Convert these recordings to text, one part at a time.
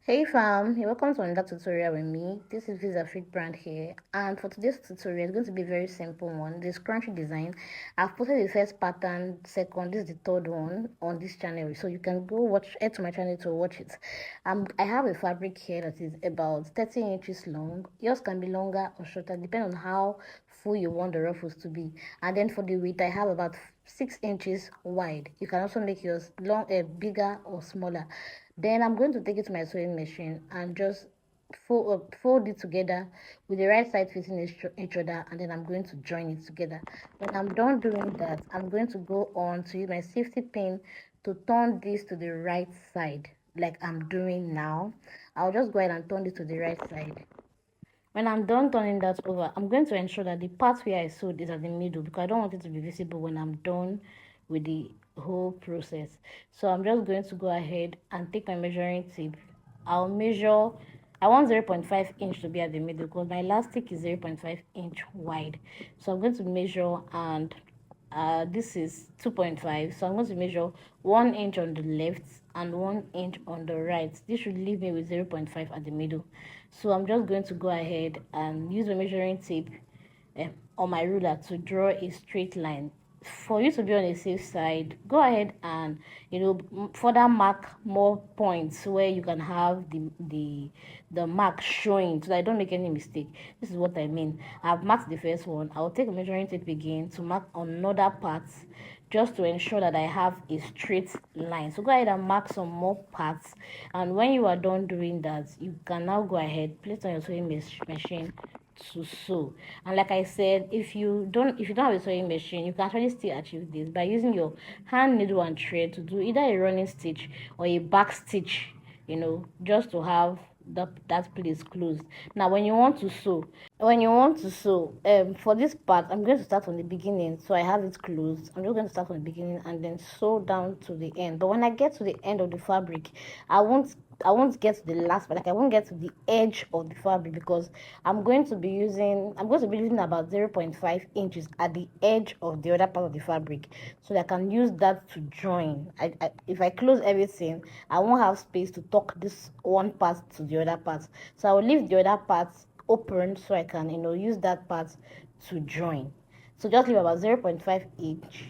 Hey fam, you're welcome to another tutorial with me. This is Visa Fit Brand here, and for today's tutorial it's going to be a very simple one. The scrunchie design. I've posted the first pattern, second, this is the third one on this channel, so you can go head to my channel to watch it. I have a fabric here that is about 30 inches long. Yours can be longer or shorter depending on how full you want the ruffles to be. And then for the width, I have about 6 inches wide. You can also make yours bigger or smaller. Then I'm going to take it to my sewing machine and just fold it together with the right side facing each other, and then I'm going to join it together. When I'm done doing that, I'm going to go on to use my safety pin to turn this to the right side like I'm doing now. I'll just go ahead and turn it to the right side. When I'm done turning that over, I'm going to ensure that the part where I sewed is at the middle because I don't want it to be visible when I'm done with the whole process. So I'm just going to go ahead and take my measuring tape. I'll measure, I want 0.5 inch to be at the middle because my elastic is 0.5 inch wide. So I'm going to measure, and this is 2.5, so I'm going to measure 1 inch on the left and 1 inch on the right. This should leave me with 0.5 at the middle. So I'm just going to go ahead and use my measuring tape on my ruler to draw a straight line. For you to be on a safe side, go ahead and further mark more points where you can have the mark showing so that I don't make any mistake. This is what I mean. I've marked the first one. I'll take a measuring tape again to mark another part just to ensure that I have a straight line. So go ahead and mark some more parts, and when you are done doing that, you can now go ahead, place on your sewing machine to sew. And like I said, if you don't have a sewing machine, you can actually still achieve this by using your hand needle and thread to do either a running stitch or a back stitch, just to have that place closed. Now when you want to sew, for this part I'm going to start from the beginning, so I have it closed. I'm just going to start from the beginning and then sew down to the end. But when I get to the end of the fabric, I won't get to the last part. Like, I won't get to the edge of the fabric because I'm going to be using about 0.5 inches at the edge of the other part of the fabric, so that I can use that to join. If I close everything, I won't have space to tuck this one part to the other part. So I will leave the other parts open so I can use that part to join. So just leave about 0.5 inch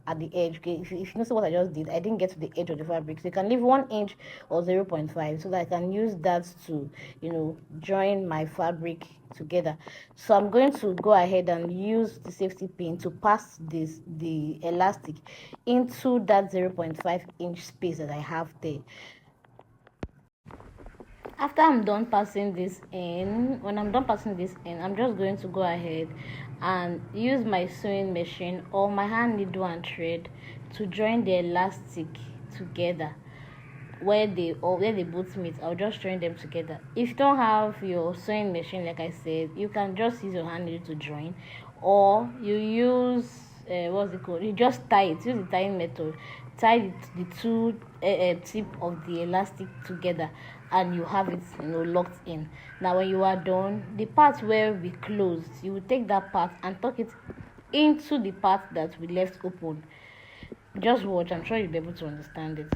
at the edge. Okay, if you notice what I just did, I didn't get to the edge of the fabric, so you can leave 1 inch or 0.5 so that I can use that to join my fabric together. So I'm going to go ahead and use the safety pin to pass the elastic into that 0.5 inch space that I have there. After I'm done passing this in, when I'm done passing this in, I'm just going to go ahead and use my sewing machine or my hand needle and thread to join the elastic together. Where they both meet, I'll just join them together. If you don't have your sewing machine, like I said, you can just use your hand needle to join, or you use what's it called, you just tie it, use the tying method, tie the two tip of the elastic together, and you have it locked in. Now when you are done, the part where we closed, you will take that part and tuck it into the part that we left open. Just watch, I'm sure you'll be able to understand it.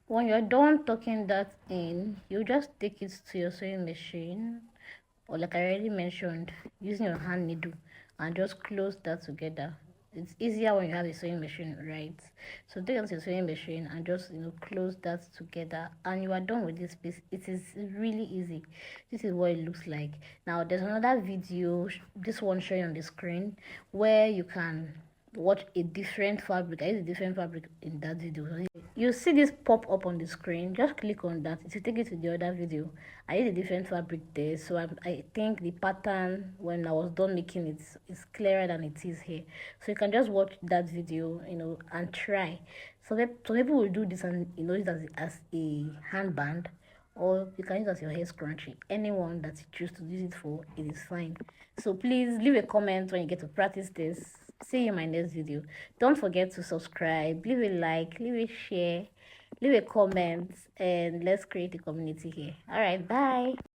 When you're done tucking that in, you just take it to your sewing machine, or like I already mentioned, using your hand needle, and just close that together. It's easier when you have a sewing machine, right? So take it to your sewing machine and just close that together, and you are done with this piece. It is really easy. This is what it looks like. Now there's another video, this one showing on the screen, where you can watch a different fabric. I use a different fabric in that video. You see this pop up on the screen, just click on that, it will take you to the other video. I use a different fabric there, so I think the pattern when I was done making it is clearer than it is here. So you can just watch that video, and try. So people will do this and use it as a handband, or you can use it as your hair scrunchie. Anyone that you choose to use it for, it is fine. So please leave a comment when you get to practice this. See you in my next video. Don't forget to subscribe, leave a like, leave a share, leave a comment, and let's create a community here. All right, bye.